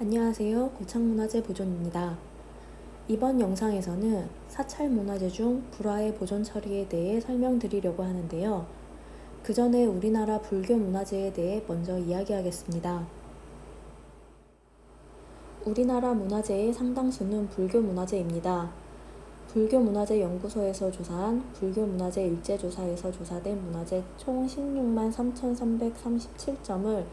안녕하세요. 고창문화재 보존입니다. 이번 영상에서는 사찰 문화재 중 불화의 보존 처리에 대해 설명드리려고 하는데요. 그 전에 우리나라 불교 문화재에 대해 먼저 이야기하겠습니다. 우리나라 문화재의 상당수는 불교 문화재입니다. 불교문화재연구소에서 조사한 불교문화재 일제조사에서 조사된 문화재 총 16만 3,337점을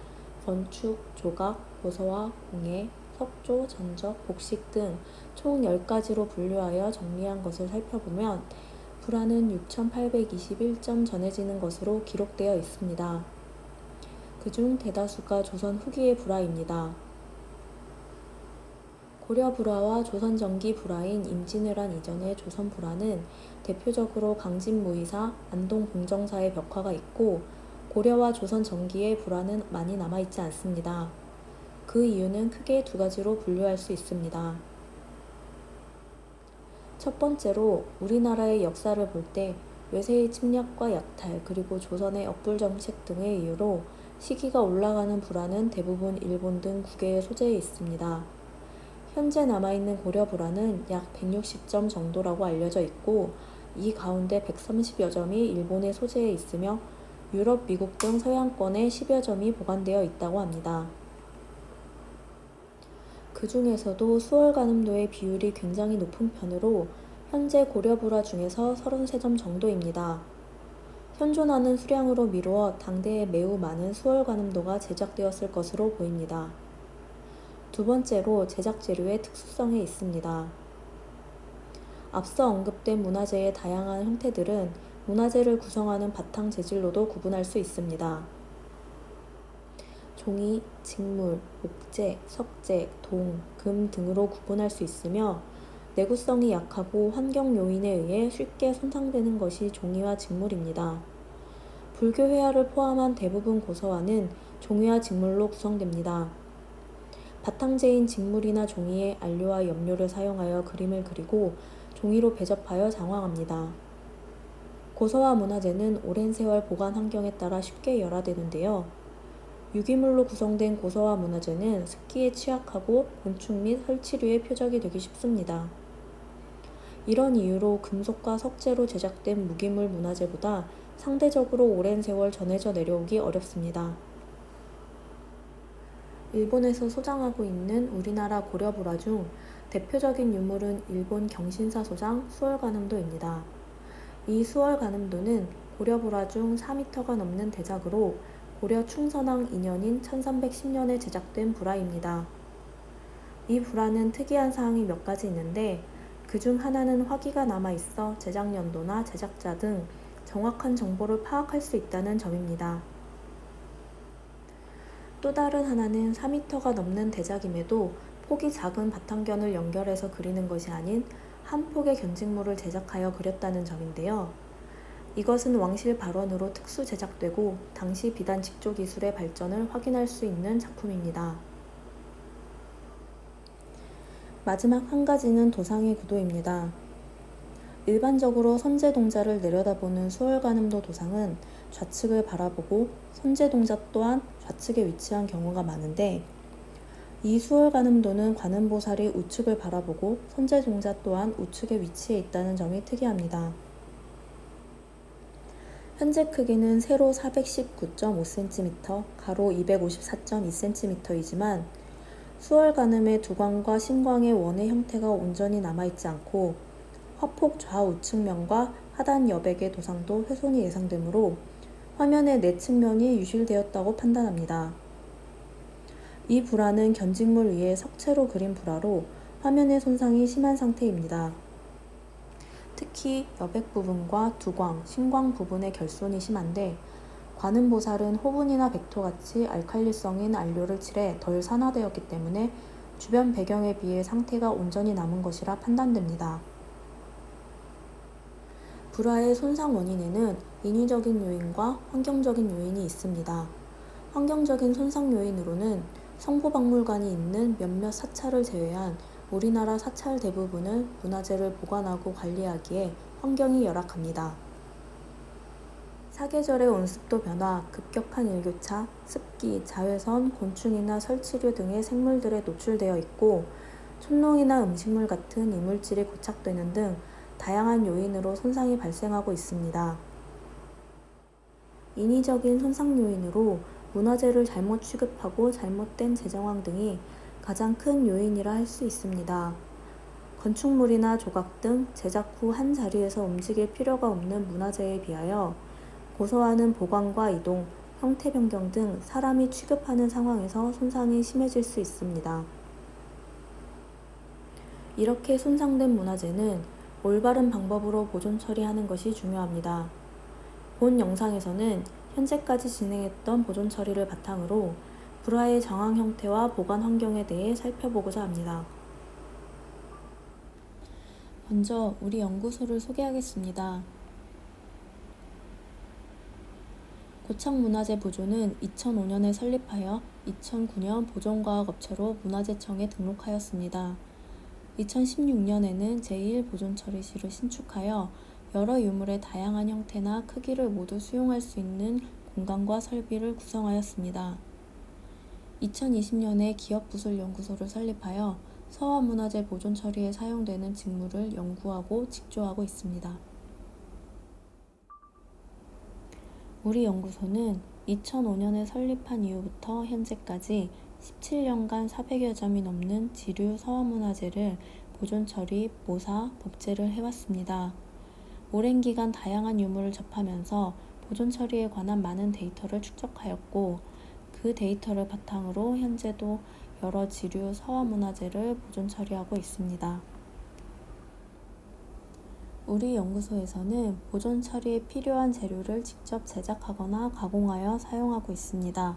건축, 조각, 고서화, 공예, 석조, 전적, 복식 등 총 10가지로 분류하여 정리한 것을 살펴보면 불화는 6,821점 전해지는 것으로 기록되어 있습니다. 그중 대다수가 조선 후기의 불화입니다. 고려 불화와 조선 전기 불화인 임진왜란 이전의 조선 불화는 대표적으로 강진무이사, 안동 봉정사의 벽화가 있고 고려와 조선 전기의 불화는 많이 남아있지 않습니다. 그 이유는 크게 두 가지로 분류할 수 있습니다. 첫 번째로 우리나라의 역사를 볼 때 외세의 침략과 약탈 그리고 조선의 억불정책 등의 이유로 시기가 올라가는 불화는 대부분 일본 등 국외에 소재해 있습니다. 현재 남아있는 고려 불화는 약 160점 정도라고 알려져 있고 이 가운데 130여 점이 일본에 소재해 있으며 유럽, 미국 등 서양권에 10여 점이 보관되어 있다고 합니다. 그 중에서도 수월가늠도의 비율이 굉장히 높은 편으로 현재 고려 불화 중에서 33점 정도입니다. 현존하는 수량으로 미루어 당대에 매우 많은 수월가늠도가 제작되었을 것으로 보입니다. 두 번째로 제작 재료의 특수성에 있습니다. 앞서 언급된 문화재의 다양한 형태들은 문화재를 구성하는 바탕 재질로도 구분할 수 있습니다. 종이, 직물, 목재, 석재, 동, 금 등으로 구분할 수 있으며 내구성이 약하고 환경 요인에 의해 쉽게 손상되는 것이 종이와 직물입니다. 불교 회화를 포함한 대부분 고서화는 종이와 직물로 구성됩니다. 바탕재인 직물이나 종이에 안료와 염료를 사용하여 그림을 그리고 종이로 배접하여 장황합니다. 고서화 문화재는 오랜 세월 보관 환경에 따라 쉽게 열화되는데요. 유기물로 구성된 고서화 문화재는 습기에 취약하고 곤충 및 설치류의 표적이 되기 쉽습니다. 이런 이유로 금속과 석재로 제작된 무기물 문화재보다 상대적으로 오랜 세월 전해져 내려오기 어렵습니다. 일본에서 소장하고 있는 우리나라 고려 불화 중 대표적인 유물은 일본 경신사 소장 수월가늠도입니다. 이 수월가늠도는 고려 불화 중 4m가 넘는 대작으로 고려 충선왕 2년인 1310년에 제작된 불화입니다. 이 불화는 특이한 사항이 몇 가지 있는데 그 중 하나는 화기가 남아있어 제작 연도나 제작자 등 정확한 정보를 파악할 수 있다는 점입니다. 또 다른 하나는 4m가 넘는 대작임에도 폭이 작은 바탕견을 연결해서 그리는 것이 아닌 한 폭의 견직물을 제작하여 그렸다는 점인데요. 이것은 왕실 발원으로 특수 제작되고 당시 비단 직조 기술의 발전을 확인할 수 있는 작품입니다. 마지막 한 가지는 도상의 구도입니다. 일반적으로 선제동자를 내려다보는 수월가늠도 도상은 좌측을 바라보고 선제동자 또한 좌측에 위치한 경우가 많은데 이 수월가늠도는 관음보살이 우측을 바라보고 선제동자 또한 우측에 위치해 있다는 점이 특이합니다. 현재 크기는 세로 419.5cm, 가로 254.2cm이지만 수월가늠의 두광과 신광의 원의 형태가 온전히 남아있지 않고 화폭 좌우측면과 하단 여백의 도상도 훼손이 예상되므로 화면의 네 측면이 유실되었다고 판단합니다. 이 불화는 견직물 위에 석채로 그린 불화로 화면의 손상이 심한 상태입니다. 특히 여백 부분과 두광, 신광 부분의 결손이 심한데 관음보살은 호분이나 백토같이 알칼리성인 안료를 칠해 덜 산화되었기 때문에 주변 배경에 비해 상태가 온전히 남은 것이라 판단됩니다. 불화의 손상 원인에는 인위적인 요인과 환경적인 요인이 있습니다. 환경적인 손상 요인으로는 성보박물관이 있는 몇몇 사찰을 제외한 우리나라 사찰 대부분은 문화재를 보관하고 관리하기에 환경이 열악합니다. 사계절의 온습도 변화, 급격한 일교차, 습기, 자외선, 곤충이나 설치류 등의 생물들에 노출되어 있고 촌농이나 음식물 같은 이물질이 고착되는 등 다양한 요인으로 손상이 발생하고 있습니다. 인위적인 손상 요인으로 문화재를 잘못 취급하고 잘못된 재정황 등이 가장 큰 요인이라 할 수 있습니다. 건축물이나 조각 등 제작 후 한 자리에서 움직일 필요가 없는 문화재에 비하여 고서하는 보관과 이동, 형태 변경 등 사람이 취급하는 상황에서 손상이 심해질 수 있습니다. 이렇게 손상된 문화재는 올바른 방법으로 보존 처리하는 것이 중요합니다. 본 영상에서는 현재까지 진행했던 보존 처리를 바탕으로 불화의 정황 형태와 보관 환경에 대해 살펴보고자 합니다. 먼저 우리 연구소를 소개하겠습니다. 고착문화재 보존은 2005년에 설립하여 2009년 보존과학업체로 문화재청에 등록하였습니다. 2016년에는 제1보존처리실을 신축하여 여러 유물의 다양한 형태나 크기를 모두 수용할 수 있는 공간과 설비를 구성하였습니다. 2020년에 기업부술연구소를 설립하여 서화문화재 보존 처리에 사용되는 직물을 연구하고 직조하고 있습니다. 우리 연구소는 2005년에 설립한 이후부터 현재까지 17년간 400여 점이 넘는 지류 서화문화재를 보존 처리, 모사, 복제를 해왔습니다. 오랜 기간 다양한 유물을 접하면서 보존 처리에 관한 많은 데이터를 축적하였고 그 데이터를 바탕으로 현재도 여러 지류 서화문화재를 보존 처리하고 있습니다. 우리 연구소에서는 보존 처리에 필요한 재료를 직접 제작하거나 가공하여 사용하고 있습니다.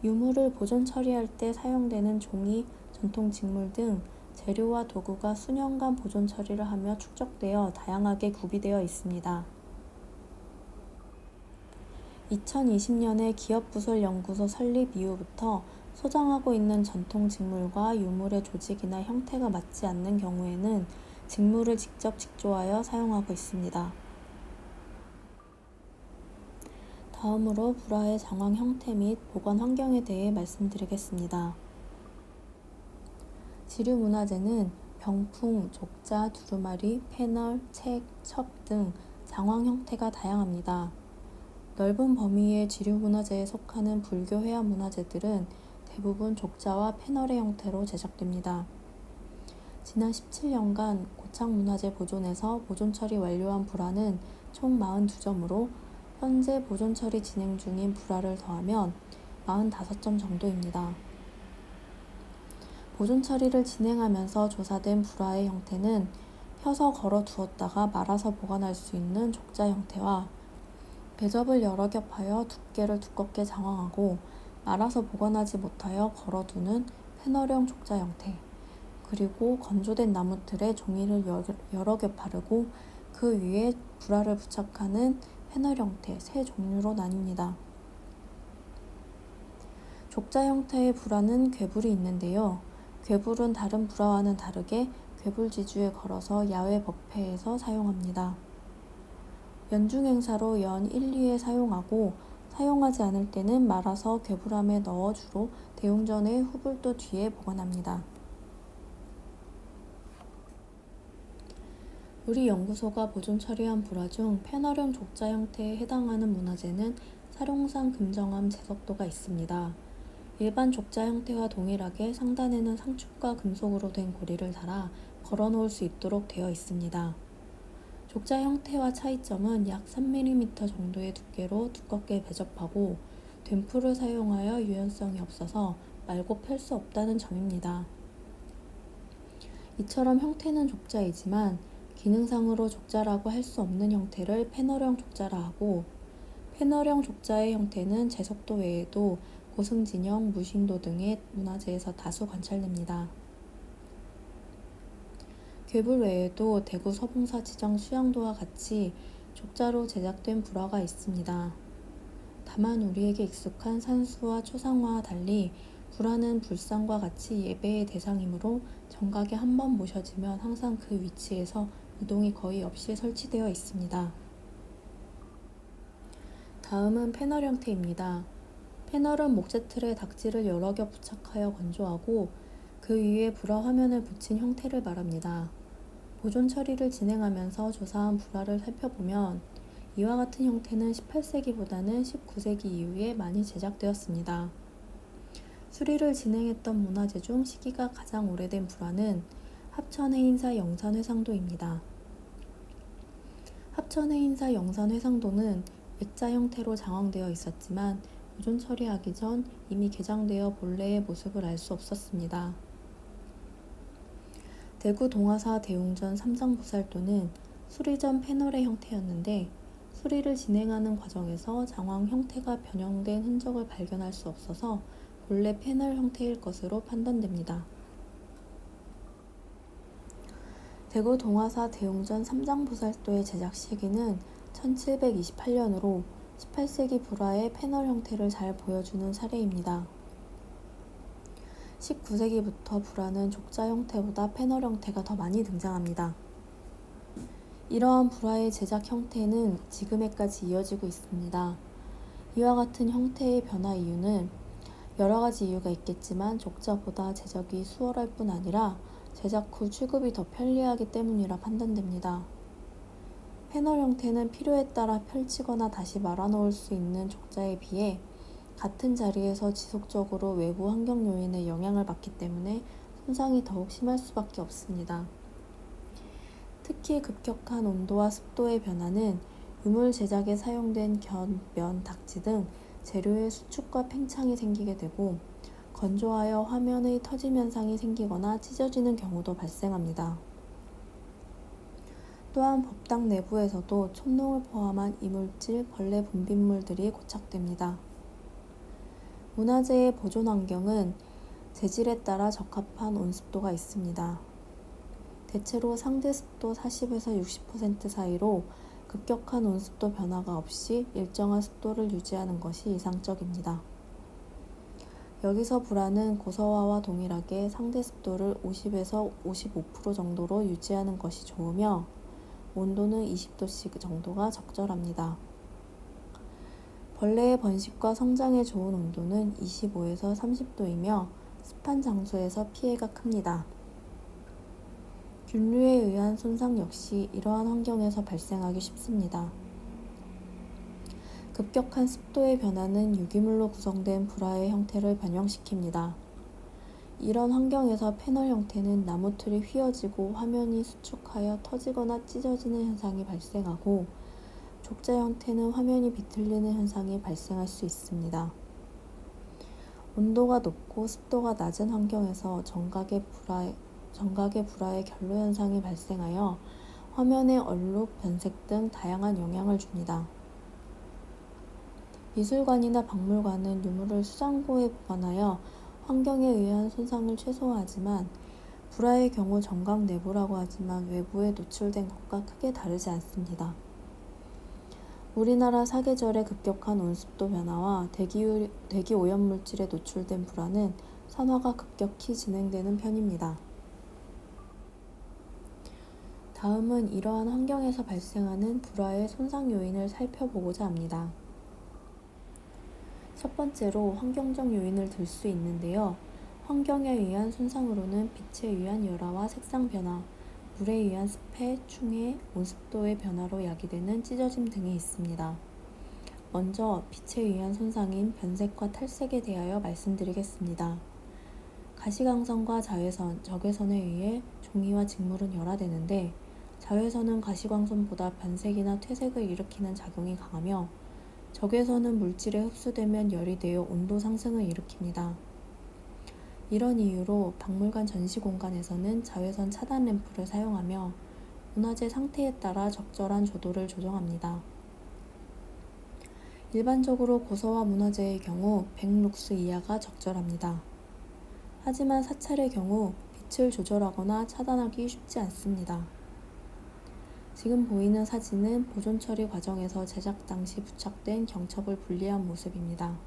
유물을 보존 처리할 때 사용되는 종이, 전통 직물 등 재료와 도구가 수년간 보존 처리를 하며 축적되어 다양하게 구비되어 있습니다. 2020년에 기업부설연구소 설립 이후부터 소장하고 있는 전통 직물과 유물의 조직이나 형태가 맞지 않는 경우에는 직물을 직접 직조하여 사용하고 있습니다. 다음으로 불화의 정황 형태 및 보관 환경에 대해 말씀드리겠습니다. 지류 문화재는 병풍, 족자, 두루마리, 패널, 책, 첩 등 장황 형태가 다양합니다. 넓은 범위의 지류 문화재에 속하는 불교 회화 문화재들은 대부분 족자와 패널의 형태로 제작됩니다. 지난 17년간 고착 문화재 보존에서 보존 처리 완료한 불화는 총 42점으로 현재 보존 처리 진행 중인 불화를 더하면 45점 정도입니다. 보존 처리를 진행하면서 조사된 불화의 형태는 펴서 걸어 두었다가 말아서 보관할 수 있는 족자 형태와 배접을 여러 겹하여 두께를 두껍게 장황하고 말아서 보관하지 못하여 걸어두는 패널형 족자 형태, 그리고 건조된 나무틀에 종이를 여러 겹 바르고 그 위에 불화를 부착하는 패널 형태 세 종류로 나뉩니다. 족자 형태의 불화는 궤불이 있는데요. 궤불은 다른 불화와는 다르게 궤불지주에 걸어서 야외 법회에서 사용합니다. 연중 행사로 연 1, 2회 사용하고 사용하지 않을 때는 말아서 궤불함에 넣어 주로 대웅전의 후불도 뒤에 보관합니다. 우리 연구소가 보존 처리한 불화 중 패널형 족자 형태에 해당하는 문화재는 사룡산 금정암 제석도가 있습니다. 일반 족자 형태와 동일하게 상단에는 상축과 금속으로 된 고리를 달아 걸어 놓을 수 있도록 되어 있습니다. 족자 형태와 차이점은 약 3mm 정도의 두께로 두껍게 배접하고 덴풀을 사용하여 유연성이 없어서 말고 펼 수 없다는 점입니다. 이처럼 형태는 족자이지만 기능상으로 족자라고 할 수 없는 형태를 패널형 족자라 하고, 패널형 족자의 형태는 제석도 외에도 고승진형, 무신도 등의 문화재에서 다수 관찰됩니다. 궤불 외에도 대구 서봉사 지정 수양도와 같이 족자로 제작된 불화가 있습니다. 다만 우리에게 익숙한 산수와 초상화와 달리 불화는 불상과 같이 예배의 대상이므로 정각에 한 번 모셔지면 항상 그 위치에서 이동이 거의 없이 설치되어 있습니다. 다음은 패널 형태입니다. 패널은 목재 틀에 닥지를 여러 겹 부착하여 건조하고 그 위에 불화 화면을 붙인 형태를 말합니다. 보존 처리를 진행하면서 조사한 불화를 살펴보면 이와 같은 형태는 18세기보다는 19세기 이후에 많이 제작되었습니다. 수리를 진행했던 문화재 중 시기가 가장 오래된 불화는 합천해인사 영산회상도입니다. 합천해인사 영산회상도는 액자 형태로 장황되어 있었지만 보존 처리하기 전 이미 개장되어 본래의 모습을 알 수 없었습니다. 대구 동화사 대웅전 삼장보살도는 수리 전 패널의 형태였는데 수리를 진행하는 과정에서 장황 형태가 변형된 흔적을 발견할 수 없어서 본래 패널 형태일 것으로 판단됩니다. 대구 동화사 대웅전 삼장보살도의 제작 시기는 1728년으로 18세기 불화의 패널 형태를 잘 보여주는 사례입니다. 19세기부터 불화는 족자 형태보다 패널 형태가 더 많이 등장합니다. 이러한 불화의 제작 형태는 지금에까지 이어지고 있습니다. 이와 같은 형태의 변화 이유는 여러 가지 이유가 있겠지만 족자보다 제작이 수월할 뿐 아니라 제작 후 취급이 더 편리하기 때문이라 판단됩니다. 패널 형태는 필요에 따라 펼치거나 다시 말아놓을 수 있는 족자에 비해 같은 자리에서 지속적으로 외부 환경 요인의 영향을 받기 때문에 손상이 더욱 심할 수밖에 없습니다. 특히 급격한 온도와 습도의 변화는 유물 제작에 사용된 견, 면, 닥지 등 재료의 수축과 팽창이 생기게 되고 건조하여 화면의 터짐 현상이 생기거나 찢어지는 경우도 발생합니다. 또한 법당 내부에서도 촛농을 포함한 이물질, 벌레 분비물들이 고착됩니다. 문화재의 보존 환경은 재질에 따라 적합한 온습도가 있습니다. 대체로 상대 습도 40에서 60% 사이로 급격한 온습도 변화가 없이 일정한 습도를 유지하는 것이 이상적입니다. 여기서 불화는 고서화와 동일하게 상대 습도를 50에서 55% 정도로 유지하는 것이 좋으며 온도는 20도씨 정도가 적절합니다. 벌레의 번식과 성장에 좋은 온도는 25에서 30도이며 습한 장소에서 피해가 큽니다. 균류에 의한 손상 역시 이러한 환경에서 발생하기 쉽습니다. 급격한 습도의 변화는 유기물로 구성된 불화의 형태를 변형시킵니다. 이런 환경에서 패널 형태는 나무틀이 휘어지고 화면이 수축하여 터지거나 찢어지는 현상이 발생하고 족자 형태는 화면이 비틀리는 현상이 발생할 수 있습니다. 온도가 높고 습도가 낮은 환경에서 정각의 불화의 결로 현상이 발생하여 화면의 얼룩, 변색 등 다양한 영향을 줍니다. 미술관이나 박물관은 유물을 수장고에 보관하여 환경에 의한 손상을 최소화하지만 불화의 경우 정각 내부라고 하지만 외부에 노출된 것과 크게 다르지 않습니다. 우리나라 사계절의 급격한 온습도 변화와 대기 오염물질에 노출된 불화는 산화가 급격히 진행되는 편입니다. 다음은 이러한 환경에서 발생하는 불화의 손상 요인을 살펴보고자 합니다. 첫 번째로 환경적 요인을 들 수 있는데요. 환경에 의한 손상으로는 빛에 의한 열화와 색상 변화, 물에 의한 습해, 충해, 온습도의 변화로 야기되는 찢어짐 등이 있습니다. 먼저 빛에 의한 손상인 변색과 탈색에 대하여 말씀드리겠습니다. 가시광선과 자외선, 적외선에 의해 종이와 직물은 열화되는데 자외선은 가시광선보다 변색이나 퇴색을 일으키는 작용이 강하며 적외선은 물질에 흡수되면 열이 되어 온도 상승을 일으킵니다. 이런 이유로 박물관 전시 공간에서는 자외선 차단 램프를 사용하며 문화재 상태에 따라 적절한 조도를 조정합니다. 일반적으로 고서화 문화재의 경우 100룩스 이하가 적절합니다. 하지만 사찰의 경우 빛을 조절하거나 차단하기 쉽지 않습니다. 지금 보이는 사진은 보존 처리 과정에서 제작 당시 부착된 경첩을 분리한 모습입니다.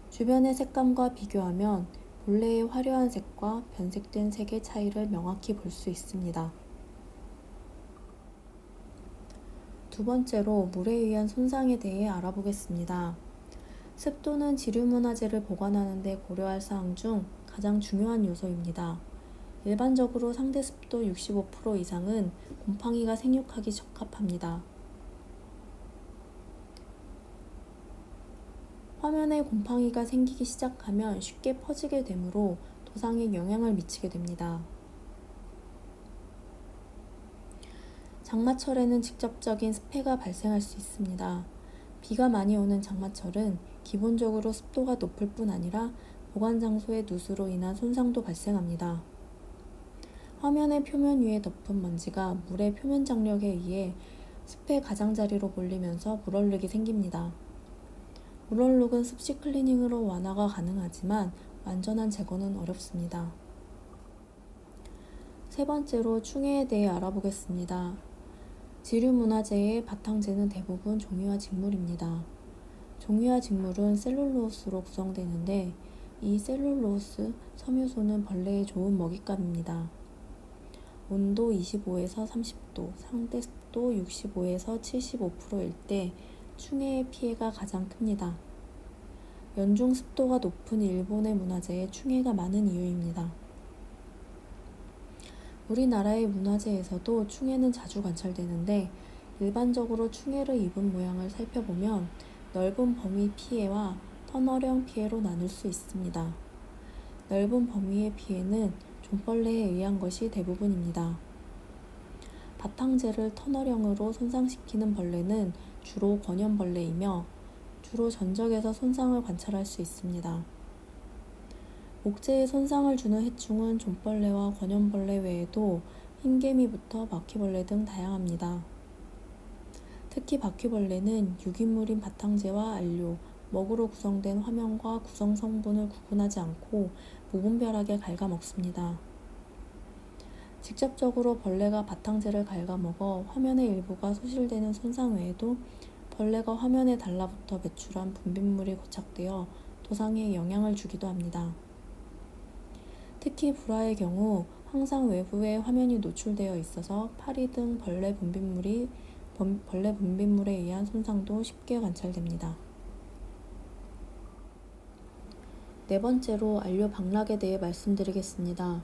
주변의 색감과 비교하면 본래의 화려한 색과 변색된 색의 차이를 명확히 볼 수 있습니다. 두 번째로 물에 의한 손상에 대해 알아보겠습니다. 습도는 지류문화재를 보관하는 데 고려할 사항 중 가장 중요한 요소입니다. 일반적으로 상대 습도 65% 이상은 곰팡이가 생육하기 적합합니다. 화면에 곰팡이가 생기기 시작하면 쉽게 퍼지게 되므로 도상에 영향을 미치게 됩니다. 장마철에는 직접적인 습해가 발생할 수 있습니다. 비가 많이 오는 장마철은 기본적으로 습도가 높을 뿐 아니라 보관 장소의 누수로 인한 손상도 발생합니다. 화면의 표면 위에 덮은 먼지가 물의 표면 장력에 의해 습해 가장자리로 몰리면서 물얼룩이 생깁니다. 물얼룩은 습식 클리닝으로 완화가 가능하지만 완전한 제거는 어렵습니다. 세 번째로 충해에 대해 알아보겠습니다. 지류문화재의 바탕재는 대부분 종이와 직물입니다. 종이와 직물은 셀룰로스로 구성되는데 이 셀룰로스, 섬유소는 벌레의 좋은 먹잇감입니다. 온도 25에서 30도, 상대 습도 65에서 75%일 때 충해의 피해가 가장 큽니다. 연중 습도가 높은 일본의 문화재에 충해가 많은 이유입니다. 우리나라의 문화재에서도 충해는 자주 관찰되는데 일반적으로 충해를 입은 모양을 살펴보면 넓은 범위 피해와 터널형 피해로 나눌 수 있습니다. 넓은 범위의 피해는 좀벌레에 의한 것이 대부분입니다. 바탕재를 터널형으로 손상시키는 벌레는 주로 권연벌레이며 주로 전적에서 손상을 관찰할 수 있습니다. 목재에 손상을 주는 해충은 좀벌레와 권연벌레 외에도 흰개미부터 바퀴벌레 등 다양합니다. 특히 바퀴벌레는 유기물인 바탕재와 안료, 먹으로 구성된 화면과 구성 성분을 구분하지 않고 무분별하게 갉아먹습니다. 직접적으로 벌레가 바탕재를 갉아먹어 화면의 일부가 소실되는 손상 외에도 벌레가 화면에 달라붙어 배출한 분비물이 고착되어 도상에 영향을 주기도 합니다. 특히 불화의 경우 항상 외부에 화면이 노출되어 있어서 파리 등 벌레 분비물에 의한 손상도 쉽게 관찰됩니다. 네 번째로 안료 방락에 대해 말씀드리겠습니다.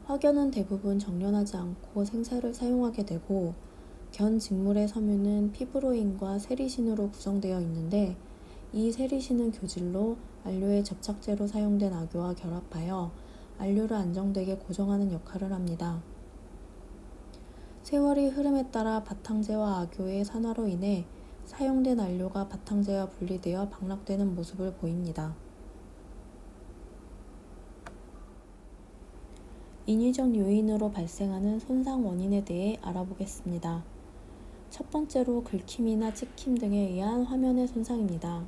확연은 대부분 정련하지 않고 생새를 사용하게 되고 견 직물의 섬유는 피브로인과 세리신으로 구성되어 있는데 이 세리신은 교질로 안료의 접착제로 사용된 악효와 결합하여 안료를 안정되게 고정하는 역할을 합니다. 세월의 흐름에 따라 바탕재와 악효의 산화로 인해 사용된 안료가 바탕재와 분리되어 방락되는 모습을 보입니다. 인위적 요인으로 발생하는 손상 원인에 대해 알아보겠습니다. 첫 번째로 긁힘이나 찍힘 등에 의한 화면의 손상입니다.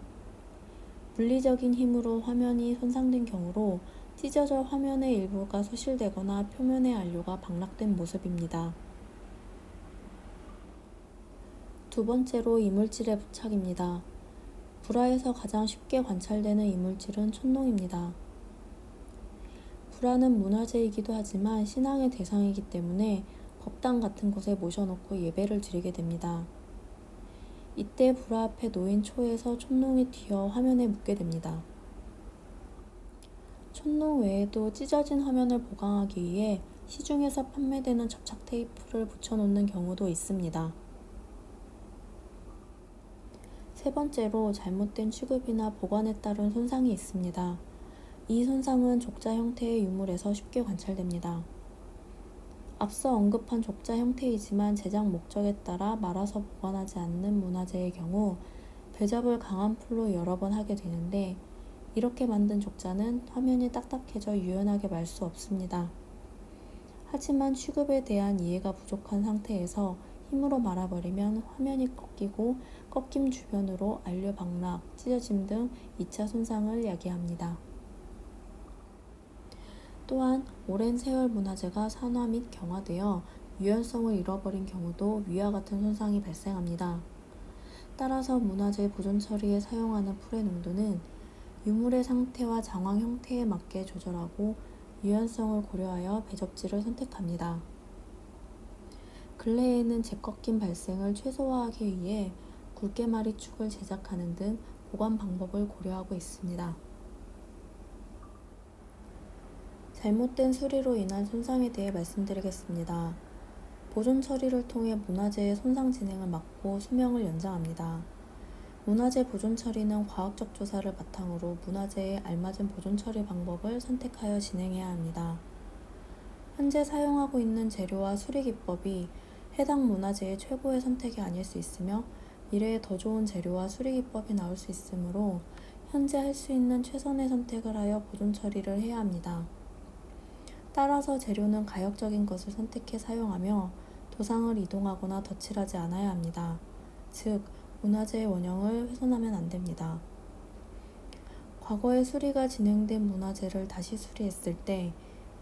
물리적인 힘으로 화면이 손상된 경우로 찢어져 화면의 일부가 소실되거나 표면의 안료가 방락된 모습입니다. 두 번째로 이물질의 부착입니다. 불화에서 가장 쉽게 관찰되는 이물질은 촛농입니다. 불화는 문화재이기도 하지만 신앙의 대상이기 때문에 법당 같은 곳에 모셔놓고 예배를 드리게 됩니다. 이때 불화 앞에 놓인 초에서 촛농이 튀어 화면에 묻게 됩니다. 촛농 외에도 찢어진 화면을 보강하기 위해 시중에서 판매되는 접착 테이프를 붙여놓는 경우도 있습니다. 세 번째로 잘못된 취급이나 보관에 따른 손상이 있습니다. 이 손상은 족자 형태의 유물에서 쉽게 관찰됩니다. 앞서 언급한 족자 형태이지만 제작 목적에 따라 말아서 보관하지 않는 문화재의 경우 배접을 강한 풀로 여러 번 하게 되는데 이렇게 만든 족자는 화면이 딱딱해져 유연하게 말 수 없습니다. 하지만 취급에 대한 이해가 부족한 상태에서 힘으로 말아버리면 화면이 꺾이고 꺾임 주변으로 안료 방락, 찢어짐 등 2차 손상을 야기합니다. 또한 오랜 세월 문화재가 산화 및 경화되어 유연성을 잃어버린 경우도 위와 같은 손상이 발생합니다. 따라서 문화재 보존 처리에 사용하는 풀의 농도는 유물의 상태와 장황 형태에 맞게 조절하고 유연성을 고려하여 배접지를 선택합니다. 근래에는 재꺾임 발생을 최소화하기 위해 굵게마리 축을 제작하는 등 보관 방법을 고려하고 있습니다. 잘못된 수리로 인한 손상에 대해 말씀드리겠습니다. 보존 처리를 통해 문화재의 손상 진행을 막고 수명을 연장합니다. 문화재 보존 처리는 과학적 조사를 바탕으로 문화재에 알맞은 보존 처리 방법을 선택하여 진행해야 합니다. 현재 사용하고 있는 재료와 수리 기법이 해당 문화재의 최고의 선택이 아닐 수 있으며 미래에 더 좋은 재료와 수리 기법이 나올 수 있으므로 현재 할 수 있는 최선의 선택을 하여 보존 처리를 해야 합니다. 따라서 재료는 가역적인 것을 선택해 사용하며 도상을 이동하거나 덧칠하지 않아야 합니다. 즉, 문화재의 원형을 훼손하면 안 됩니다. 과거에 수리가 진행된 문화재를 다시 수리했을 때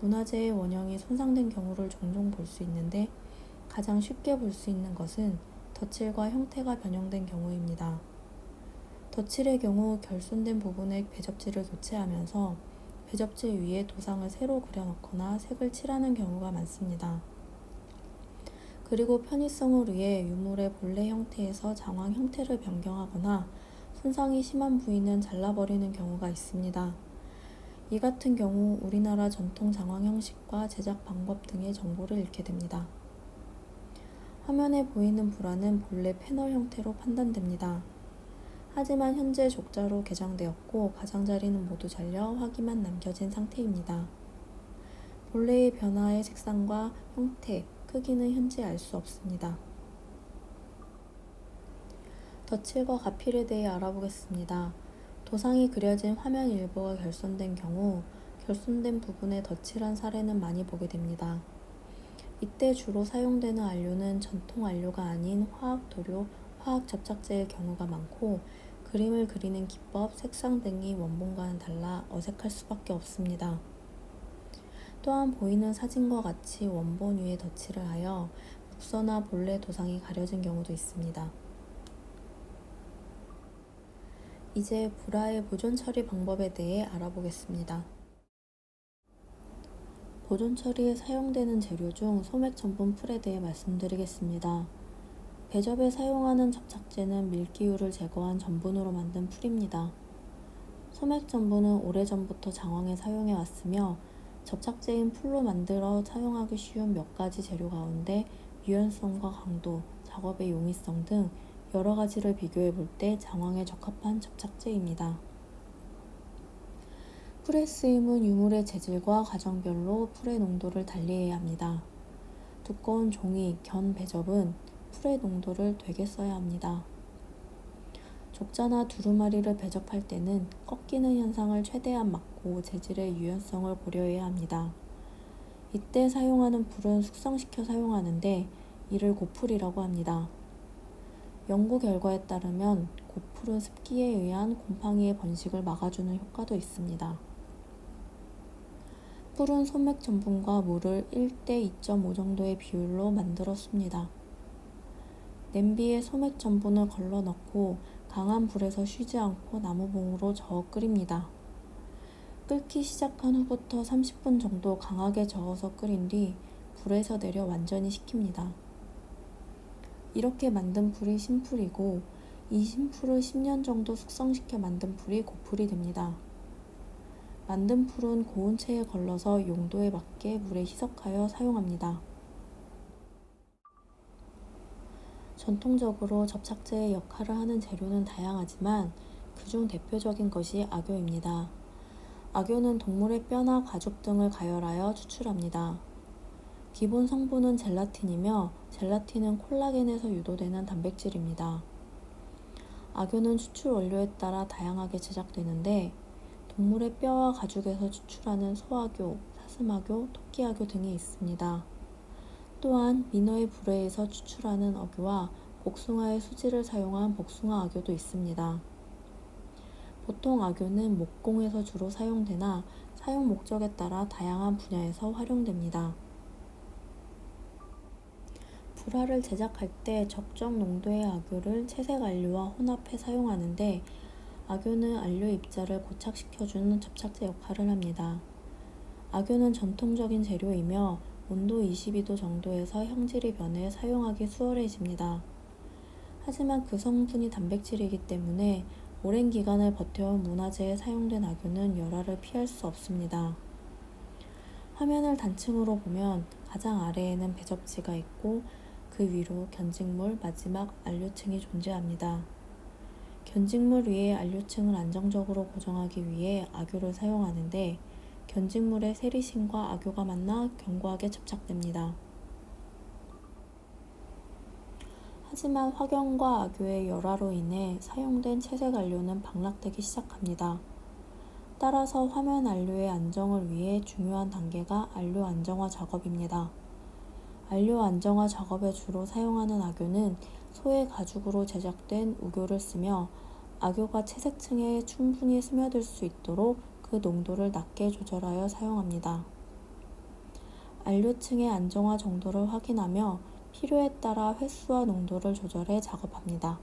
문화재의 원형이 손상된 경우를 종종 볼 수 있는데 가장 쉽게 볼 수 있는 것은 덧칠과 형태가 변형된 경우입니다. 덧칠의 경우 결손된 부분의 배접지를 교체하면서 배접지 위에 도상을 새로 그려넣거나 색을 칠하는 경우가 많습니다. 그리고 편의성을 위해 유물의 본래 형태에서 장황 형태를 변경하거나 손상이 심한 부위는 잘라버리는 경우가 있습니다. 이 같은 경우 우리나라 전통 장황 형식과 제작 방법 등의 정보를 잃게 됩니다. 화면에 보이는 불화는 본래 패널 형태로 판단됩니다. 하지만 현재 족자로 개장되었고 가장자리는 모두 잘려 화기만 남겨진 상태입니다. 본래의 변화의 색상과 형태, 크기는 현재 알 수 없습니다. 덧칠과 가필에 대해 알아보겠습니다. 도상이 그려진 화면 일부가 결손된 경우 결손된 부분에 덧칠한 사례는 많이 보게 됩니다. 이때 주로 사용되는 안료는 전통 안료가 아닌 화학 도료, 화학 접착제의 경우가 많고 그림을 그리는 기법, 색상 등이 원본과는 달라 어색할 수밖에 없습니다. 또한 보이는 사진과 같이 원본 위에 덧칠을 하여 묵서나 본래 도상이 가려진 경우도 있습니다. 이제 불화의 보존 처리 방법에 대해 알아보겠습니다. 보존 처리에 사용되는 재료 중 소맥 전분 풀에 대해 말씀드리겠습니다. 배접에 사용하는 접착제는 밀기율을 제거한 전분으로 만든 풀입니다. 소맥 전분은 오래전부터 장황에 사용해 왔으며 접착제인 풀로 만들어 사용하기 쉬운 몇 가지 재료 가운데 유연성과 강도, 작업의 용이성 등 여러 가지를 비교해 볼 때 장황에 적합한 접착제입니다. 풀의 쓰임은 유물의 재질과 과정별로 풀의 농도를 달리해야 합니다. 두꺼운 종이, 견 배접은 풀의 농도를 되게 써야 합니다. 족자나 두루마리를 배접할 때는 꺾이는 현상을 최대한 막고 재질의 유연성을 고려해야 합니다. 이때 사용하는 풀은 숙성시켜 사용하는데 이를 고풀이라고 합니다. 연구 결과에 따르면 고풀은 습기에 의한 곰팡이의 번식을 막아주는 효과도 있습니다. 풀은 소맥 전분과 물을 1대 2.5 정도의 비율로 만들어 씁니다. 냄비에 소맥 전분을 걸러 넣고 강한 불에서 쉬지 않고 나무봉으로 저어 끓입니다. 끓기 시작한 후부터 30분 정도 강하게 저어서 끓인 뒤 불에서 내려 완전히 식힙니다. 이렇게 만든 풀이 신풀이고 이 신풀을 10년 정도 숙성시켜 만든 풀이 고풀이 됩니다. 만든 풀은 고운 체에 걸러서 용도에 맞게 물에 희석하여 사용합니다. 전통적으로 접착제의 역할을 하는 재료는 다양하지만 그중 대표적인 것이 악효입니다. 악효는 동물의 뼈나 가죽 등을 가열하여 추출합니다. 기본 성분은 젤라틴이며 젤라틴은 콜라겐에서 유도되는 단백질입니다. 악효는 추출 원료에 따라 다양하게 제작되는데 동물의 뼈와 가죽에서 추출하는 소악효, 사슴악효, 토끼악효 등이 있습니다. 또한 민어의 불에에서 추출하는 악효와 복숭아의 수지를 사용한 복숭아 악효도 있습니다. 보통 악효는 목공에서 주로 사용되나 사용 목적에 따라 다양한 분야에서 활용됩니다. 불화를 제작할 때 적정 농도의 악효를 채색 안료와 혼합해 사용하는데 악효는 안료 입자를 고착시켜주는 접착제 역할을 합니다. 악효는 전통적인 재료이며 온도 22도 정도에서 형질이 변해 사용하기 수월해집니다. 하지만 그 성분이 단백질이기 때문에 오랜 기간을 버텨온 문화재에 사용된 악유는 열화를 피할 수 없습니다. 화면을 단층으로 보면 가장 아래에는 배접지가 있고 그 위로 견직물 마지막 안료층이 존재합니다. 견직물 위에 안료층을 안정적으로 고정하기 위해 악유를 사용하는데 견직물의 세리심과 악유가 만나 견고하게 접착됩니다. 하지만 확연과 악유의 열화로 인해 사용된 채색 안료는 방락되기 시작합니다. 따라서 화면 안료의 안정을 위해 중요한 단계가 안료 안정화 작업입니다. 안료 안정화 작업에 주로 사용하는 악유는 소의 가죽으로 제작된 우교를 쓰며 악유가 채색층에 충분히 스며들 수 있도록 그 농도를 낮게 조절하여 사용합니다. 안료층의 안정화 정도를 확인하며 필요에 따라 횟수와 농도를 조절해 작업합니다.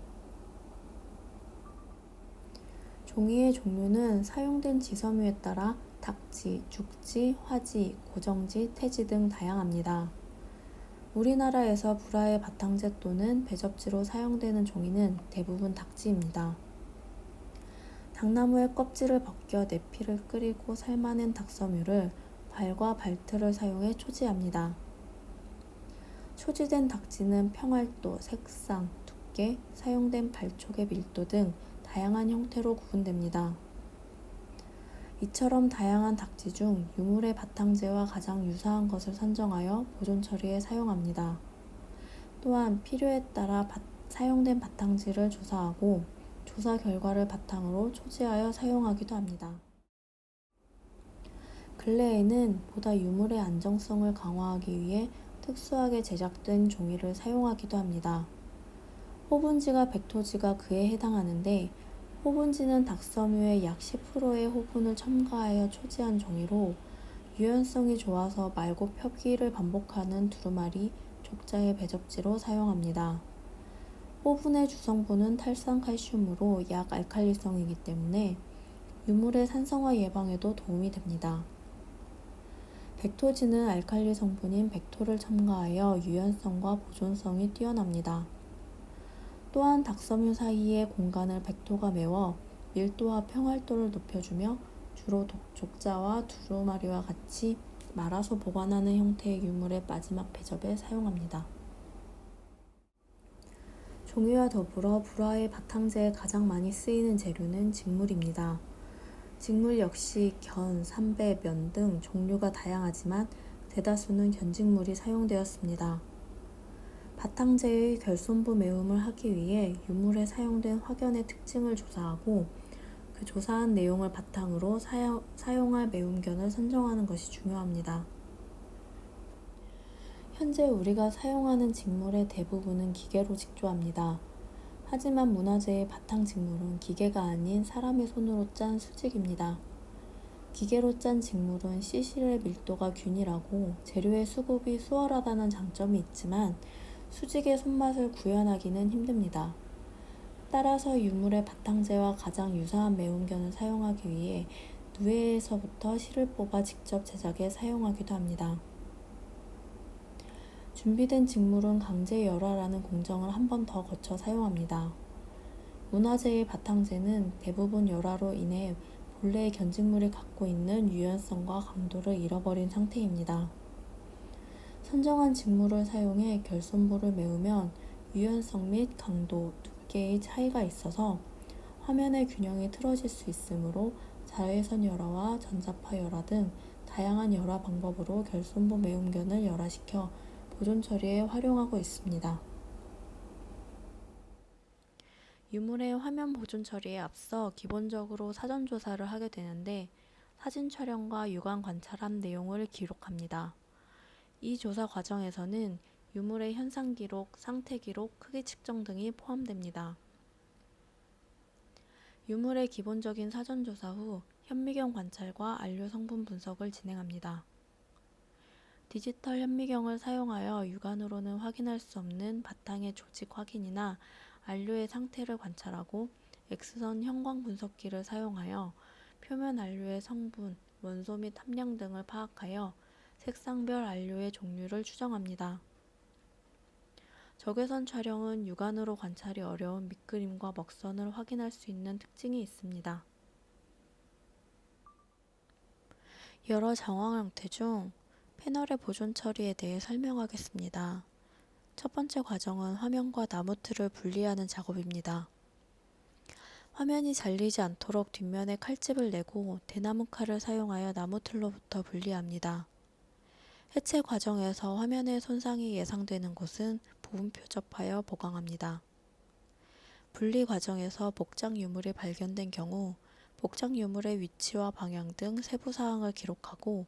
종이의 종류는 사용된 지섬유에 따라 닭지, 죽지, 화지, 고정지, 태지 등 다양합니다. 우리나라에서 불화의 바탕재 또는 배접지로 사용되는 종이는 대부분 닭지입니다. 닭나무의 껍질을 벗겨 내피를 끓이고 삶아낸 닭섬유를 발과 발틀을 사용해 초지합니다. 초지된 닭지는 평활도, 색상, 두께, 사용된 발촉의 밀도 등 다양한 형태로 구분됩니다. 이처럼 다양한 닭지 중 유물의 바탕재와 가장 유사한 것을 선정하여 보존 처리에 사용합니다. 또한 필요에 따라 사용된 바탕지를 조사하고 조사 결과를 바탕으로 초지하여 사용하기도 합니다. 근래에는 보다 유물의 안정성을 강화하기 위해 특수하게 제작된 종이를 사용하기도 합니다. 호분지가 백토지가 그에 해당하는데 호분지는 닭섬유의 약 10%의 호분을 첨가하여 초지한 종이로 유연성이 좋아서 말고 펴기를 반복하는 두루마리, 족자의 배접지로 사용합니다. 호분의 주성분은 탈산칼슘으로 약 알칼리성이기 때문에 유물의 산성화 예방에도 도움이 됩니다. 백토지는 알칼리 성분인 백토를 첨가하여 유연성과 보존성이 뛰어납니다. 또한 닭섬유 사이의 공간을 백토가 메워 밀도와 평활도를 높여주며 주로 족자와 두루마리와 같이 말아서 보관하는 형태의 유물의 마지막 배접에 사용합니다. 종이와 더불어 불화의 바탕재에 가장 많이 쓰이는 재료는 직물입니다. 직물 역시 견, 삼배, 면 등 종류가 다양하지만 대다수는 견직물이 사용되었습니다. 바탕재의 결손부 매움을 하기 위해 유물에 사용된 화견의 특징을 조사하고 그 조사한 내용을 바탕으로 사용할 매움견을 선정하는 것이 중요합니다. 현재 우리가 사용하는 직물의 대부분은 기계로 직조합니다. 하지만 문화재의 바탕 직물은 기계가 아닌 사람의 손으로 짠 수직입니다. 기계로 짠 직물은 시실의 밀도가 균일하고 재료의 수급이 수월하다는 장점이 있지만 수직의 손맛을 구현하기는 힘듭니다. 따라서 유물의 바탕재와 가장 유사한 매움견을 사용하기 위해 누에에서부터 실을 뽑아 직접 제작에 사용하기도 합니다. 준비된 직물은 강제 열화라는 공정을 한 번 더 거쳐 사용합니다. 문화재의 바탕재는 대부분 열화로 인해 본래의 견직물이 갖고 있는 유연성과 강도를 잃어버린 상태입니다. 선정한 직물을 사용해 결손부를 메우면 유연성 및 강도, 두께의 차이가 있어서 화면의 균형이 틀어질 수 있으므로 자외선 열화와 전자파 열화 등 다양한 열화 방법으로 결손부 매움견을 열화시켜 보존 처리에 활용하고 있습니다. 유물의 화면 보존 처리에 앞서 기본적으로 사전 조사를 하게 되는데 사진 촬영과 육안 관찰한 내용을 기록합니다. 이 조사 과정에서는 유물의 현상 기록, 상태 기록, 크기 측정 등이 포함됩니다. 유물의 기본적인 사전 조사 후 현미경 관찰과 안료 성분 분석을 진행합니다. 디지털 현미경을 사용하여 육안으로는 확인할 수 없는 바탕의 조직 확인이나 안료의 상태를 관찰하고 X선 형광 분석기를 사용하여 표면 안료의 성분, 원소 및 함량 등을 파악하여 색상별 안료의 종류를 추정합니다. 적외선 촬영은 육안으로 관찰이 어려운 밑그림과 먹선을 확인할 수 있는 특징이 있습니다. 여러 정황 형태 중 패널의 보존 처리에 대해 설명하겠습니다. 첫 번째 과정은 화면과 나무틀을 분리하는 작업입니다. 화면이 잘리지 않도록 뒷면에 칼집을 내고 대나무 칼을 사용하여 나무틀로부터 분리합니다. 해체 과정에서 화면의 손상이 예상되는 곳은 부분 표접하여 보강합니다. 분리 과정에서 복장 유물이 발견된 경우 복장 유물의 위치와 방향 등 세부 사항을 기록하고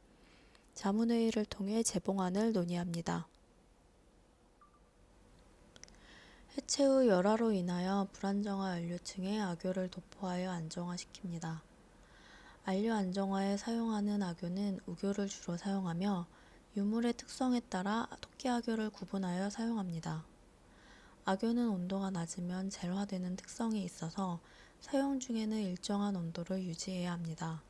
자문회의를 통해 재봉안을 논의합니다. 해체 후 열화로 인하여 불안정화 안료층에 악효를 도포하여 안정화시킵니다. 안료 안정화에 사용하는 악효는 우교를 주로 사용하며 유물의 특성에 따라 토끼 악효를 구분하여 사용합니다. 악효는 온도가 낮으면 젤화되는 특성이 있어서 사용 중에는 일정한 온도를 유지해야 합니다.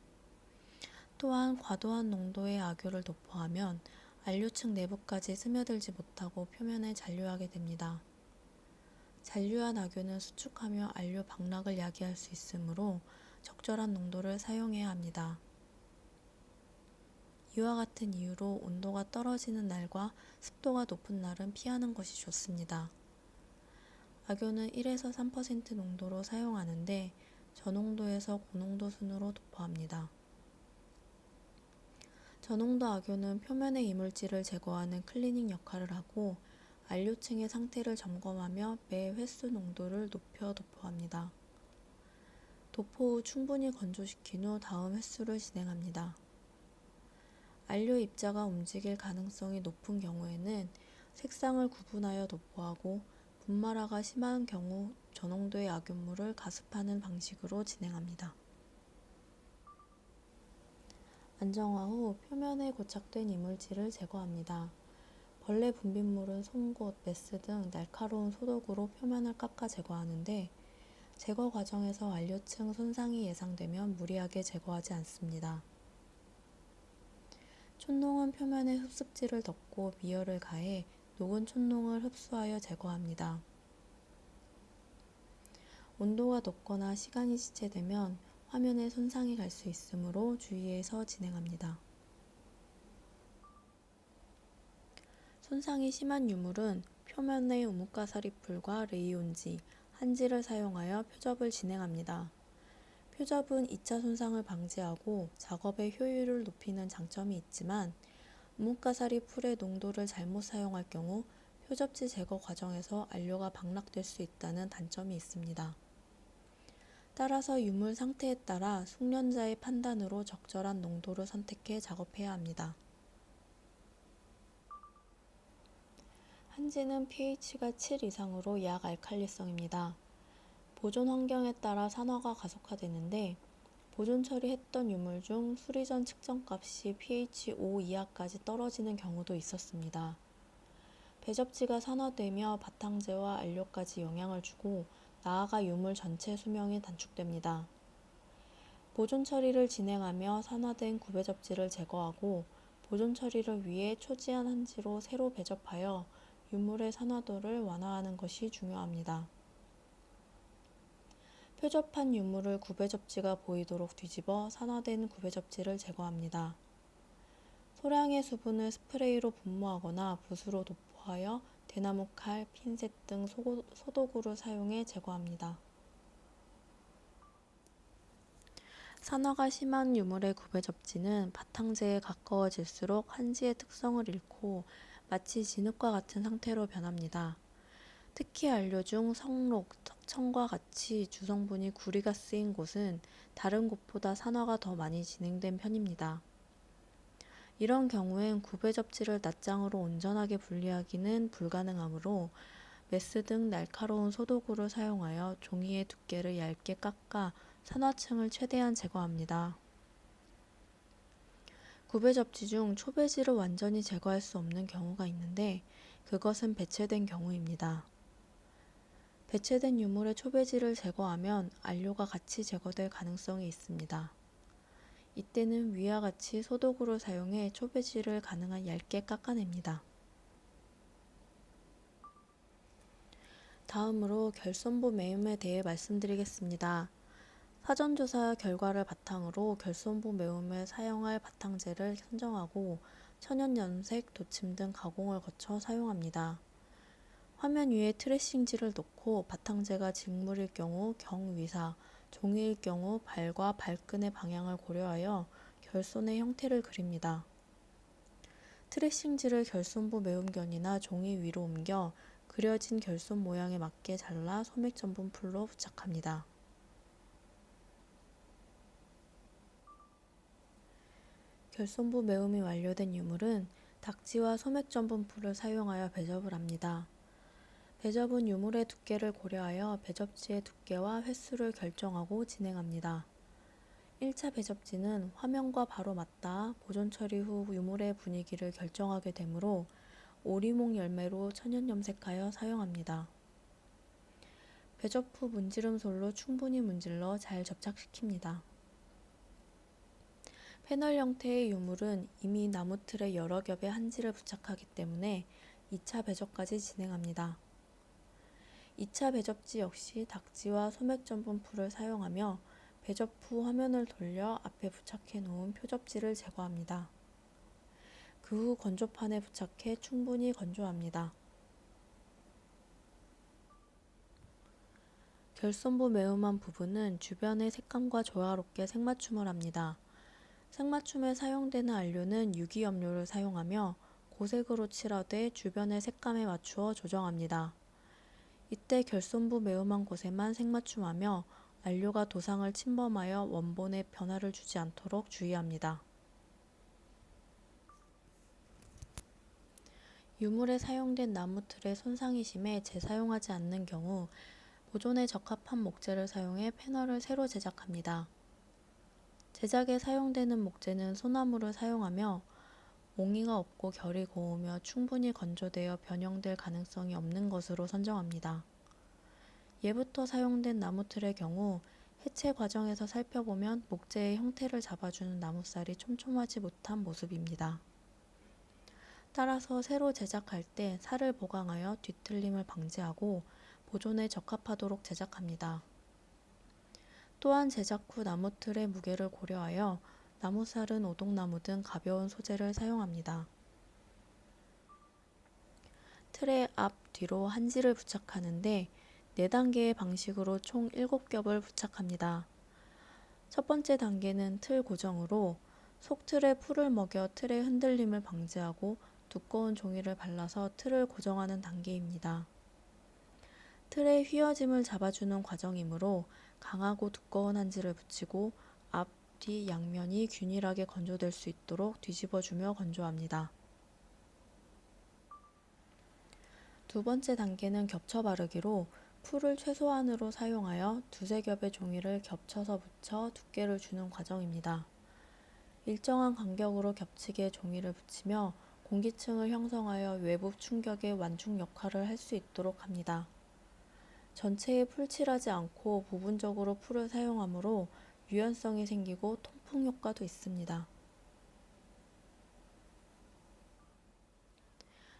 또한 과도한 농도의 악효를 도포하면 안료층 내부까지 스며들지 못하고 표면에 잔류하게 됩니다. 잔류한 악효는 수축하며 안료 방락을 야기할 수 있으므로 적절한 농도를 사용해야 합니다. 이와 같은 이유로 온도가 떨어지는 날과 습도가 높은 날은 피하는 것이 좋습니다. 악효는 1에서 3% 농도로 사용하는데 저농도에서 고농도 순으로 도포합니다. 저농도 악효는 표면의 이물질을 제거하는 클리닝 역할을 하고 안료층의 상태를 점검하며 매 횟수 농도를 높여 도포합니다. 도포 후 충분히 건조시킨 후 다음 횟수를 진행합니다. 안료 입자가 움직일 가능성이 높은 경우에는 색상을 구분하여 도포하고 분말화가 심한 경우 저농도의 악효물을 가습하는 방식으로 진행합니다. 안정화 후 표면에 고착된 이물질을 제거합니다. 벌레 분비물은 송곳, 메스 등 날카로운 소독으로 표면을 깎아 제거하는데 제거 과정에서 안료층 손상이 예상되면 무리하게 제거하지 않습니다. 촛농은 표면에 흡습지를 덮고 미열을 가해 녹은 촛농을 흡수하여 제거합니다. 온도가 높거나 시간이 지체되면 화면에 손상이 갈 수 있으므로 주의해서 진행합니다. 손상이 심한 유물은 표면의 우뭇가사리풀과 레이온지, 한지를 사용하여 표접을 진행합니다. 표접은 2차 손상을 방지하고 작업의 효율을 높이는 장점이 있지만 우뭇가사리 풀의 농도를 잘못 사용할 경우 표접지 제거 과정에서 안료가 방락될 수 있다는 단점이 있습니다. 따라서 유물 상태에 따라 숙련자의 판단으로 적절한 농도를 선택해 작업해야 합니다. 한지는 pH가 7 이상으로 약알칼리성입니다. 보존 환경에 따라 산화가 가속화되는데 보존 처리했던 유물 중 수리 전 측정값이 pH 5 이하까지 떨어지는 경우도 있었습니다. 배접지가 산화되며 바탕재와 안료까지 영향을 주고 나아가 유물 전체 수명이 단축됩니다. 보존 처리를 진행하며 산화된 구배접지를 제거하고 보존 처리를 위해 초지한 한지로 새로 배접하여 유물의 산화도를 완화하는 것이 중요합니다. 표접한 유물을 구배접지가 보이도록 뒤집어 산화된 구배접지를 제거합니다. 소량의 수분을 스프레이로 분무하거나 붓으로 도포하여 대나무 칼, 핀셋 등 소도구를 사용해 제거합니다. 산화가 심한 유물의 구배접지는 바탕재에 가까워질수록 한지의 특성을 잃고 마치 진흙과 같은 상태로 변합니다. 특히 안료 중 성록, 석청과 같이 주성분이 구리가 쓰인 곳은 다른 곳보다 산화가 더 많이 진행된 편입니다. 이런 경우엔 구배접지를 낱장으로 온전하게 분리하기는 불가능하므로 메스 등 날카로운 소도구를 사용하여 종이의 두께를 얇게 깎아 산화층을 최대한 제거합니다. 구배접지 중 초배지를 완전히 제거할 수 없는 경우가 있는데 그것은 배체된 경우입니다. 배체된 유물의 초배지를 제거하면 안료가 같이 제거될 가능성이 있습니다. 이때는 위와 같이 소독으로 사용해 초배지를 가능한 얇게 깎아냅니다. 다음으로 결손부 매움에 대해 말씀드리겠습니다. 사전조사 결과를 바탕으로 결손부 매움에 사용할 바탕재를 선정하고 천연염색, 도침 등 가공을 거쳐 사용합니다. 화면 위에 트레싱지를 놓고 바탕재가 직물일 경우 경위사, 종이일 경우 발과 발끈의 방향을 고려하여 결손의 형태를 그립니다. 트레싱지를 결손부 매움견이나 종이 위로 옮겨 그려진 결손 모양에 맞게 잘라 소맥 전분 풀로 부착합니다. 결손부 매움이 완료된 유물은 닥지와 소맥 전분 풀을 사용하여 배접을 합니다. 배접은 유물의 두께를 고려하여 배접지의 두께와 횟수를 결정하고 진행합니다. 1차 배접지는 화면과 바로 맞닿아 보존 처리 후 유물의 분위기를 결정하게 되므로 오리목 열매로 천연 염색하여 사용합니다. 배접 후 문지름 솔로 충분히 문질러 잘 접착시킵니다. 패널 형태의 유물은 이미 나무 틀에 여러 겹의 한지를 부착하기 때문에 2차 배접까지 진행합니다. 2차 배접지 역시 닥지와 소맥 전분 풀을 사용하며 배접 후 화면을 돌려 앞에 부착해 놓은 표접지를 제거합니다. 그 후 건조판에 부착해 충분히 건조합니다. 결손부 매움한 부분은 주변의 색감과 조화롭게 색맞춤을 합니다. 색맞춤에 사용되는 안료는 유기염료를 사용하며 고색으로 칠하되 주변의 색감에 맞추어 조정합니다. 이때 결손부 매움한 곳에만 색맞춤하며 안료가 도상을 침범하여 원본에 변화를 주지 않도록 주의합니다. 유물에 사용된 나무 틀에 손상이 심해 재사용하지 않는 경우 보존에 적합한 목재를 사용해 패널을 새로 제작합니다. 제작에 사용되는 목재는 소나무를 사용하며 몽이가 없고 결이 고우며 충분히 건조되어 변형될 가능성이 없는 것으로 선정합니다. 예부터 사용된 나무틀의 경우 해체 과정에서 살펴보면 목재의 형태를 잡아주는 나무살이 촘촘하지 못한 모습입니다. 따라서 새로 제작할 때 살을 보강하여 뒤틀림을 방지하고 보존에 적합하도록 제작합니다. 또한 제작 후 나무틀의 무게를 고려하여 나무살은 오동나무 등 가벼운 소재를 사용합니다. 틀의 앞, 뒤로 한지를 부착하는데 4단계의 방식으로 총 7겹을 부착합니다. 첫 번째 단계는 틀 고정으로 속틀에 풀을 먹여 틀의 흔들림을 방지하고 두꺼운 종이를 발라서 틀을 고정하는 단계입니다. 틀의 휘어짐을 잡아주는 과정이므로 강하고 두꺼운 한지를 붙이고 앞, 뒤 양면이 균일하게 건조될 수 있도록 뒤집어주며 건조합니다. 두 번째 단계는 겹쳐 바르기로 풀을 최소한으로 사용하여 두세 겹의 종이를 겹쳐서 붙여 두께를 주는 과정입니다. 일정한 간격으로 겹치게 종이를 붙이며 공기층을 형성하여 외부 충격의 완충 역할을 할 수 있도록 합니다. 전체에 풀칠하지 않고 부분적으로 풀을 사용하므로 유연성이 생기고 통풍 효과도 있습니다.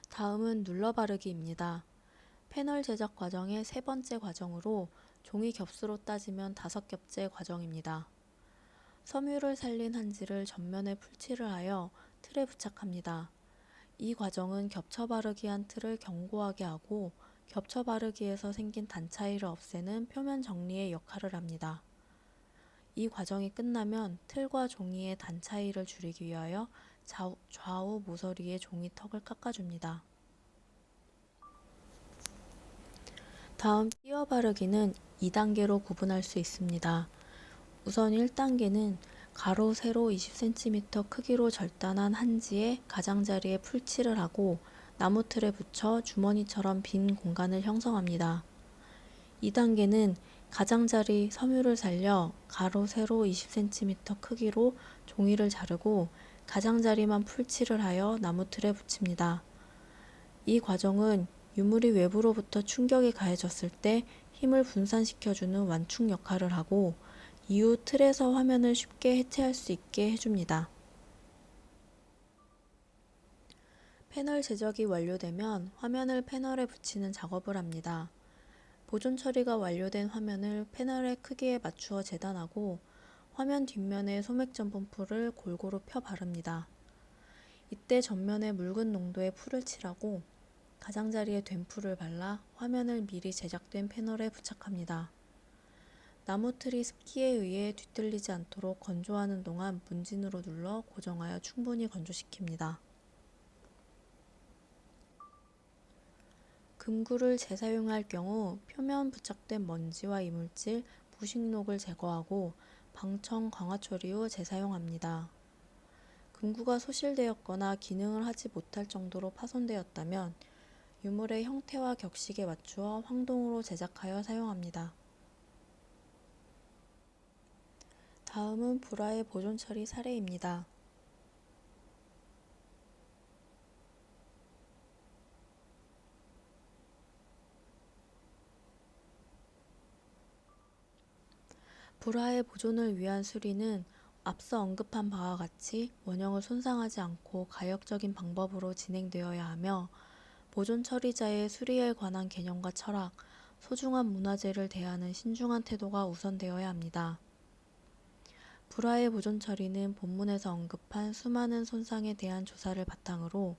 다음은 눌러 바르기입니다. 패널 제작 과정의 세 번째 과정으로 종이 겹수로 따지면 5겹째 과정입니다. 섬유를 살린 한지를 전면에 풀칠을 하여 틀에 부착합니다. 이 과정은 겹쳐 바르기 한 틀을 견고하게 하고 겹쳐 바르기에서 생긴 단 차이를 없애는 표면 정리의 역할을 합니다. 이 과정이 끝나면 틀과 종이의 단 차이를 줄이기 위하여 좌우 모서리의 종이 턱을 깎아줍니다. 다음 띄어 바르기는 2단계로 구분할 수 있습니다. 우선 1단계는 가로, 세로 20cm 크기로 절단한 한지에 가장자리에 풀칠을 하고 나무 틀에 붙여 주머니처럼 빈 공간을 형성합니다. 2단계는 가장자리 섬유를 살려 가로, 세로 20cm 크기로 종이를 자르고 가장자리만 풀칠을 하여 나무 틀에 붙입니다. 이 과정은 유물이 외부로부터 충격이 가해졌을 때 힘을 분산시켜주는 완충 역할을 하고 이후 틀에서 화면을 쉽게 해체할 수 있게 해줍니다. 패널 제작이 완료되면 화면을 패널에 붙이는 작업을 합니다. 보존 처리가 완료된 화면을 패널의 크기에 맞추어 재단하고 화면 뒷면에 소맥점 펌프를 골고루 펴 바릅니다. 이때 전면에 묽은 농도의 풀을 칠하고 가장자리에 된 풀을 발라 화면을 미리 제작된 패널에 부착합니다. 나무틀이 습기에 의해 뒤틀리지 않도록 건조하는 동안 문진으로 눌러 고정하여 충분히 건조시킵니다. 금구를 재사용할 경우 표면 부착된 먼지와 이물질, 부식록을 제거하고 방청 강화 처리 후 재사용합니다. 금구가 소실되었거나 기능을 하지 못할 정도로 파손되었다면 유물의 형태와 격식에 맞추어 황동으로 제작하여 사용합니다. 다음은 불화의 보존 처리 사례입니다. 불화의 보존을 위한 수리는 앞서 언급한 바와 같이 원형을 손상하지 않고 가역적인 방법으로 진행되어야 하며 보존 처리자의 수리에 관한 개념과 철학, 소중한 문화재를 대하는 신중한 태도가 우선되어야 합니다. 불화의 보존 처리는 본문에서 언급한 수많은 손상에 대한 조사를 바탕으로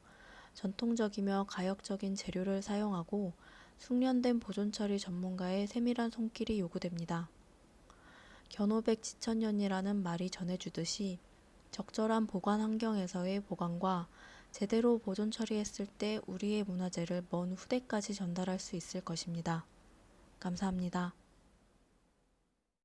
전통적이며 가역적인 재료를 사용하고 숙련된 보존 처리 전문가의 세밀한 손길이 요구됩니다. 견오백 지천년이라는 말이 전해주듯이 적절한 보관 환경에서의 보관과 제대로 보존 처리했을 때 우리의 문화재를 먼 후대까지 전달할 수 있을 것입니다. 감사합니다.